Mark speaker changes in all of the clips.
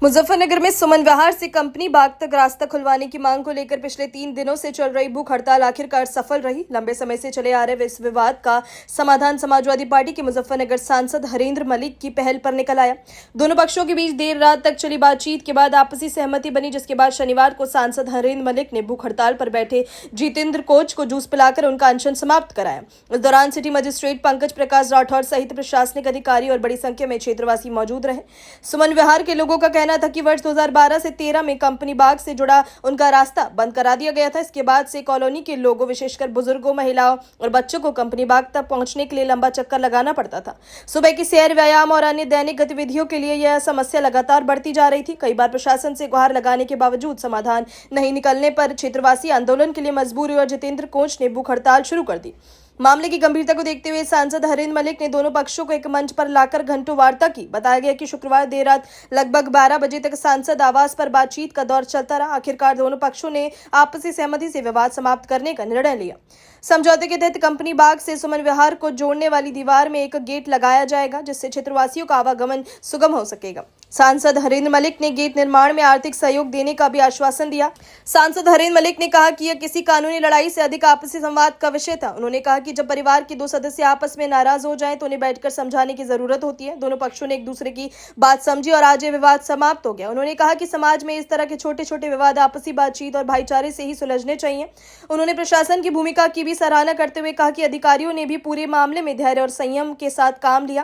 Speaker 1: मुजफ्फरनगर में सुमन विहार से कंपनी बाग तक रास्ता खुलवाने की मांग को लेकर पिछले 3 दिनों से चल रही भूख हड़ताल आखिरकार सफल रही। लंबे समय से चले आ रहे इस विवाद का समाधान समाजवादी पार्टी के मुजफ्फरनगर सांसद हरेंद्र मलिक की पहल पर निकल आया। दोनों पक्षों के बीच देर रात तक चली बातचीत के बाद आपसी सहमति बनी, जिसके बाद शनिवार को सांसद हरेंद्र मलिक ने भूख हड़ताल पर बैठे जितेंद्र कोच को जूस पिलाकर उनका अनशन समाप्त कराया। इस दौरान सिटी मजिस्ट्रेट पंकज प्रकाश राठौर सहित प्रशासनिक अधिकारी और बड़ी संख्या में क्षेत्रवासी मौजूद रहे। सुमन विहार के लोगों का कहना था कि वर्ष 2012 से 13 में कंपनी बाग से जुड़ा उनका रास्ता बंद करा दिया गया था। इसके बाद से कॉलोनी के लोगों, विशेषकर बुजुर्गों, महिलाओं और बच्चों को कंपनी बाग तक पहुंचने के लिए लंबा चक्कर लगाना पड़ता था। सुबह की सैर, व्यायाम और अन्य दैनिक गतिविधियों के लिए यह समस्या लगातार बढ़ती जा रही थी। कई बार प्रशासन से गुहार लगाने के बावजूद समाधान नहीं निकलने पर क्षेत्रवासी आंदोलन के लिए मजबूर हुए और जितेंद्र कोच ने भूख हड़ताल शुरू कर दी। मामले की गंभीरता को देखते हुए सांसद हरेंद्र मलिक ने दोनों पक्षों को एक मंच पर लाकर घंटों वार्ता की। बताया गया कि शुक्रवार देर रात लगभग 12 बजे तक सांसद आवास पर बातचीत का दौर चलता रहा। आखिरकार दोनों पक्षों ने आपसी सहमति से विवाद समाप्त करने का निर्णय लिया। समझौते के तहत कंपनी बाग से सुमन विहार को जोड़ने वाली दीवार में एक गेट लगाया जाएगा, जिससे क्षेत्रवासियों का आवागमन सुगम हो सकेगा। सांसद हरेंद्र मलिक ने गेट निर्माण में आर्थिक सहयोग देने का भी आश्वासन दिया। सांसद हरेंद्र मलिक ने कहा कि यह किसी कानूनी लड़ाई से अधिक आपसी संवाद का विषय था। उन्होंने कहा कि जब परिवार के 2 सदस्य आपस में नाराज हो जाएं तो उन्हें बैठकर समझाने की जरूरत होती है। दोनों पक्षों ने एक दूसरे की बात समझी और आज ये विवाद समाप्त हो गया। उन्होंने कहा कि समाज में इस तरह के छोटे छोटे विवाद आपसी बातचीत और भाईचारे से ही सुलझने चाहिए। उन्होंने प्रशासन की भूमिका की भी सराहना करते हुए कहा कि अधिकारियों ने भी पूरे मामले में धैर्य और संयम के साथ काम लिया।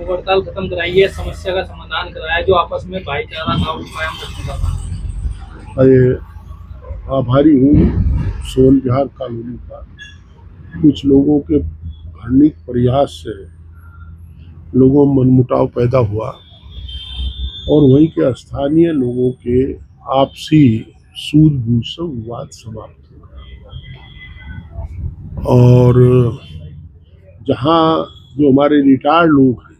Speaker 2: हड़ताल खत्म कराइए, समस्या का समाधान कराया, जो आपस में भाईचारा था वो कायम रखने का था।
Speaker 3: अरे आभारी हूँ सोन विहार कॉलोनी का। कुछ लोगों के घृणित प्रयास से लोगों में मनमुटाव पैदा हुआ और वहीं के स्थानीय लोगों के आपसी सूझबूझ से विवाद समाप्त हुआ। और जहाँ जो हमारे रिटायर्ड लोग हैं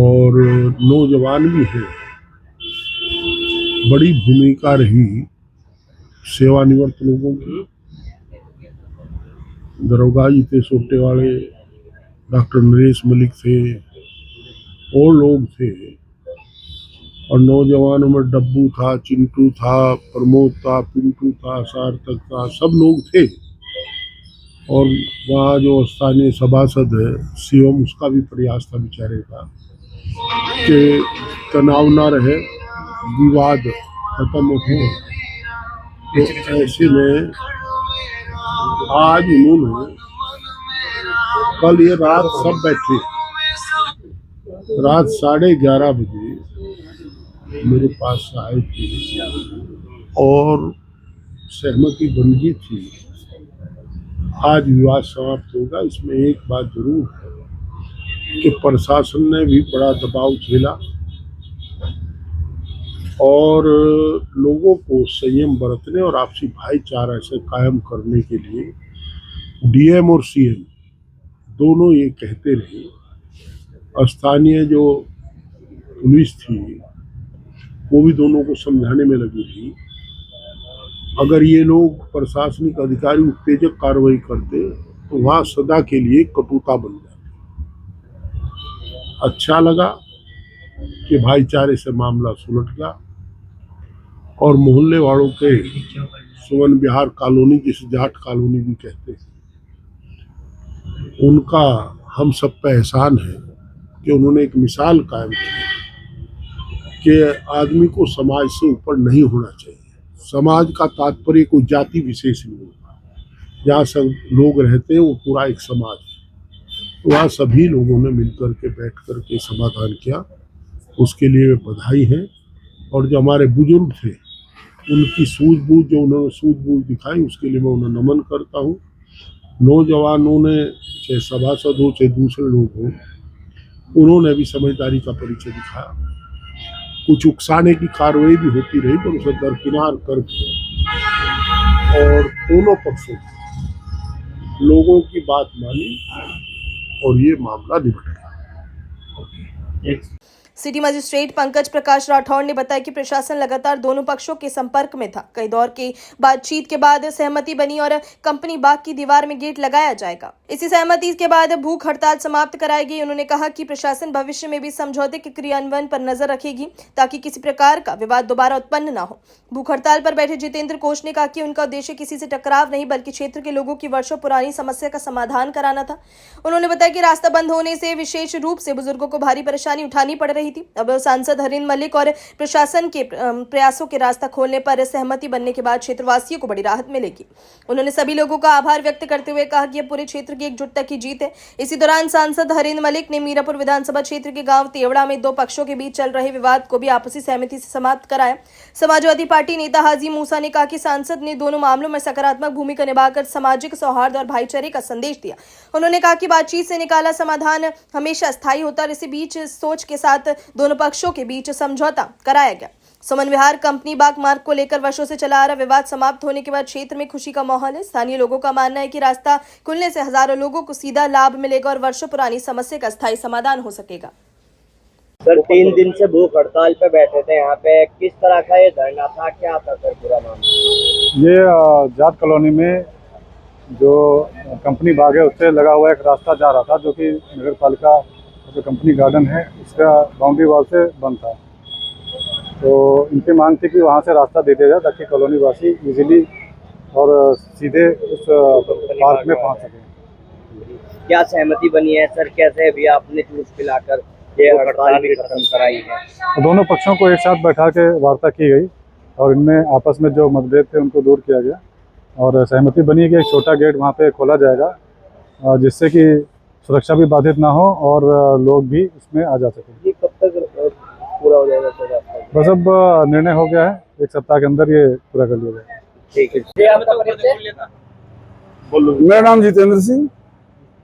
Speaker 3: और नौजवान भी हैं, बड़ी भूमिका रही सेवानिवृत्त लोगों की। दरोगा जी थे सोटे वाले, डॉक्टर नरेश मलिक थे और लोग थे, और नौजवानों में डब्बू था, चिंटू था, प्रमोद था, पिंटू था, सार्थक था, सब लोग थे। और वहाँ जो स्थानीय सभासद है शिवम, उसका भी प्रयास था बेचारे का कि तनाव ना रहे, विवाद खत्म हो। तो ऐसे में आज उन्होंने कल ये रात सब बैठे, रात 11:30 बजे मेरे पास आए थे और सहमति बन गई थी। आज विवाद समाप्त होगा। इसमें एक बात जरूर है कि प्रशासन ने भी बड़ा दबाव झेला और लोगों को संयम बरतने और आपसी भाईचारा से कायम करने के लिए डीएम और सीएम दोनों ये कहते रहे। स्थानीय जो पुलिस थी वो भी दोनों को समझाने में लगी थी। अगर ये लोग प्रशासनिक अधिकारी उत्तेजक कार्रवाई करते तो वहाँ सदा के लिए कटुता बन जाती। अच्छा लगा कि भाईचारे से मामला सुलझ गया और मोहल्ले वालों के सुमन विहार कॉलोनी, जिसे जाट कॉलोनी भी कहते हैं, उनका हम सब पे एहसान है कि उन्होंने एक मिसाल कायम की कि आदमी को समाज से ऊपर नहीं होना चाहिए। समाज का तात्पर्य कोई जाति विशेष नहीं होता। जहाँ सब लोग रहते हैं वो पूरा एक समाज है। तो वहाँ सभी लोगों ने मिलकर के बैठ कर के समाधान किया, उसके लिए बधाई है। और जो हमारे बुजुर्ग थे उनकी सूझबूझ, जो उन्होंने सूझबूझ दिखाई, उसके लिए मैं उन्हें नमन करता हूँ। नौजवानों ने, चाहे सभासद हो चाहे दूसरे लोग हों, उन्होंने भी समझदारी का परिचय दिखाया। कुछ उकसाने की कार्रवाई भी होती रही पर उसे दरकिनार करके और दोनों पक्षों लोगों की बात मानी और ये मामला निपट गया।
Speaker 1: सिटी मजिस्ट्रेट पंकज प्रकाश राठौड़ ने बताया कि प्रशासन लगातार दोनों पक्षों के संपर्क में था। कई दौर की बातचीत के बाद सहमति बनी और कंपनी बाग की दीवार में गेट लगाया जाएगा। इसी सहमति के बाद भूख हड़ताल समाप्त कराई गई। उन्होंने कहा कि प्रशासन भविष्य में भी समझौते के क्रियान्वयन पर नजर रखेगी ताकि किसी प्रकार का विवाद दोबारा उत्पन्न न हो। भूख हड़ताल पर बैठे जितेंद्र कोश ने कहा कि उनका उद्देश्य किसी से टकराव नहीं बल्कि क्षेत्र के लोगों की वर्षों पुरानी समस्या का समाधान कराना था। उन्होंने बताया कि रास्ता बंद होने से विशेष रूप से बुजुर्गों को भारी परेशानी उठानी पड़ रही थी। अब सांसद हरिंद्र मलिक और प्रशासन के प्रयासों के रास्ता खोलने पर सहमति बनने के बाद क्षेत्रवासियों को बड़ी राहत मिलेगी। उन्होंने सभी लोगों का आभार व्यक्त करते हुए कहा कि यह पूरे क्षेत्र की एकजुटता की जीत है। इसी दौरान सांसद हरिंद्र मलिक ने मीरापुर विधानसभा क्षेत्र के गांव तेवड़ा में दो पक्षों के बीच चल रहे विवाद को भी आपसी सहमति से समाप्त कराया। समाजवादी पार्टी नेता हाजी मूसा ने कहा कि सांसद ने दोनों मामलों में सकारात्मक भूमिका निभाकर सामाजिक सौहार्द और भाईचारे का संदेश दिया। उन्होंने कहा कि बातचीत से निकाला समाधान हमेशा स्थायी होता है और इसी बीच सोच के साथ दोनों पक्षों के बीच समझौता कराया गया। सुमन विहार कंपनी बाग मार्ग को लेकर वर्षों से चला आ रहा विवाद समाप्त होने के बाद क्षेत्र में खुशी का माहौल है। स्थानीय लोगों का मानना है कि रास्ता खुलने से हजारों लोगों को सीधा लाभ मिलेगा और वर्षों पुरानी समस्या का स्थायी समाधान हो सकेगा।
Speaker 4: सर 3 दिन से भूख हड़ताल पे बैठे थे, यहाँ पे किस तरह का ये धरना था, क्या था सर पूरा मामला?
Speaker 5: ये जाट कॉलोनी में जो कंपनी बाग है उससे लगा हुआ एक रास्ता जा रहा था जो कि नगर पालिका जो कंपनी गार्डन है उसका बाउंड्री वॉल से बंद था। तो इनकी मांग थी कि वहाँ से रास्ता दे दिया जाए ताकि कॉलोनी वासी इजीली और सीधे उस पार्क में पहुँच सकें।
Speaker 4: क्या सहमति बनी है सर, कैसे अभी आपने जूस पिलाकर ये हड़ताल भी खत्म कराई है?
Speaker 5: दोनों पक्षों को एक साथ बैठा के वार्ता की गई और इनमें आपस में जो मतभेद थे उनको दूर किया गया और सहमति बनी कि एक छोटा गेट वहाँ पे खोला जाएगा जिससे कि सुरक्षा भी बाधित ना हो और लोग भी इसमें आ जा सकें।
Speaker 4: ये कब तक पूरा हो जाएगा सर आपका?
Speaker 5: बस अब निर्णय हो गया है, 1 सप्ताह के अंदर ये पूरा कर लिया जाएगा।
Speaker 4: ठीक है। आपका परिचय?
Speaker 6: मेरा नाम जितेंद्र सिंह।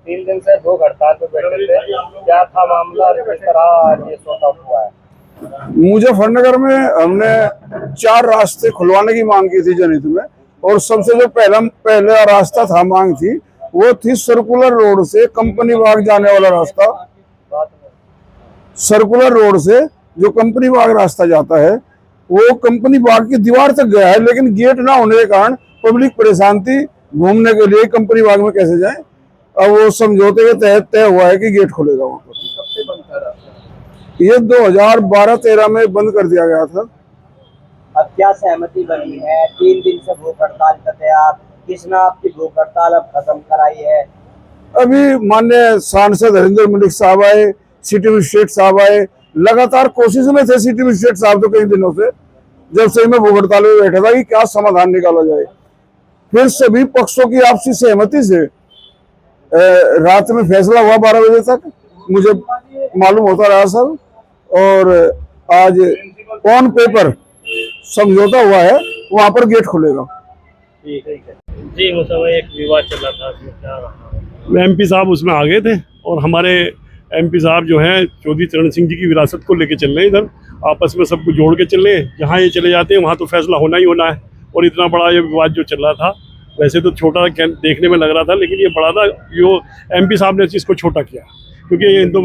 Speaker 4: 3 दिन से भूख हड़ताल पे बैठे थे, क्या था मामला, किस तरह ये सॉर्ट आउट हुआ है?
Speaker 6: मुजफ्फरनगर में हमने 4 रास्ते खुलवाने की मांग की थी जनहित में और सबसे जो पहला रास्ता था मांग थी वो थी सर्कुलर रोड से कंपनी बाग जाने वाला रास्ता। सर्कुलर रोड से जो कंपनी बाग रास्ता जाता है वो कंपनी बाग की दीवार तक गया है, लेकिन गेट ना होने के कारण पब्लिक परेशान थी घूमने के लिए कंपनी बाग में कैसे जाए। अब वो समझौते के तहत तय हुआ है कि गेट खुलेगा वहाँ पर।
Speaker 4: कब से बंद था रास्ता?
Speaker 6: ये 2012-13 में बंद कर दिया गया था।
Speaker 4: अब क्या सहमति बनी है? 3 दिन से भूख हड़ताल कर थे आप, किसने आपकी भूख हड़ताल अब खत्म कराई है?
Speaker 6: अभी माननीय सांसद हरिंद्र मलिक साहब आए, सिटी मजिस्ट्रेट साहब आए, लगातार कोशिश में थे सिटी मजिस्ट्रेट साहब तो कई दिनों से, जब से मैं भूख हड़ताल में बैठा था कि क्या समाधान निकाला जाए। फिर सभी पक्षों की आपसी सहमति से रात में फैसला हुआ 12 बजे तक, मुझे मालूम होता रहा सर, और आज ऑन पेपर समझौता हुआ है, वहाँ पर गेट खुलेगा।
Speaker 4: ठीक है
Speaker 2: जी, उस समय एक विवाद चल रहा था, क्या रहा?
Speaker 7: एमपी साहब उसमें आगे थे और हमारे एमपी साहब जो हैं चौधरी चरण सिंह जी की विरासत को लेके चल रहे हैं, इधर आपस में सबको जोड़ के चल रहे हैं। जहाँ ये चले जाते हैं वहाँ तो फैसला होना ही होना है। और इतना बड़ा ये विवाद जो चल रहा था, वैसे तो छोटा देखने में लग रहा था लेकिन ये बड़ा था। जो एमपी साहब ने इस चीज़ को छोटा किया क्योंकि ये हिंदू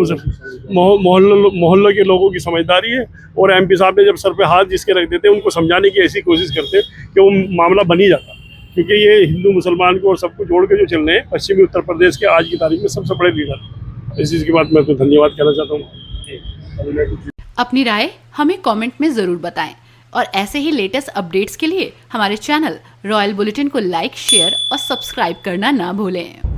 Speaker 7: मोहल्लों के लोगों की समझदारी है और एमपी साहब ने जब सर पे हाथ जिसके रख देते उनको समझाने की ऐसी कोशिश करते कि वो मामला बन ही जाता, क्योंकि ये हिंदू मुसलमान को और सबको जोड़ के जो चल रहे हैं पश्चिमी उत्तर प्रदेश के आज की तारीख में सबसे बड़े लीडर। इस चीज़ की बात मैं तो धन्यवाद कहना चाहता हूँ।
Speaker 8: अपनी राय हमें कमेंट में ज़रूर बताएं और ऐसे ही लेटेस्ट अपडेट्स के लिए हमारे चैनल रॉयल बुलेटिन को लाइक, शेयर और सब्सक्राइब करना ना भूलें।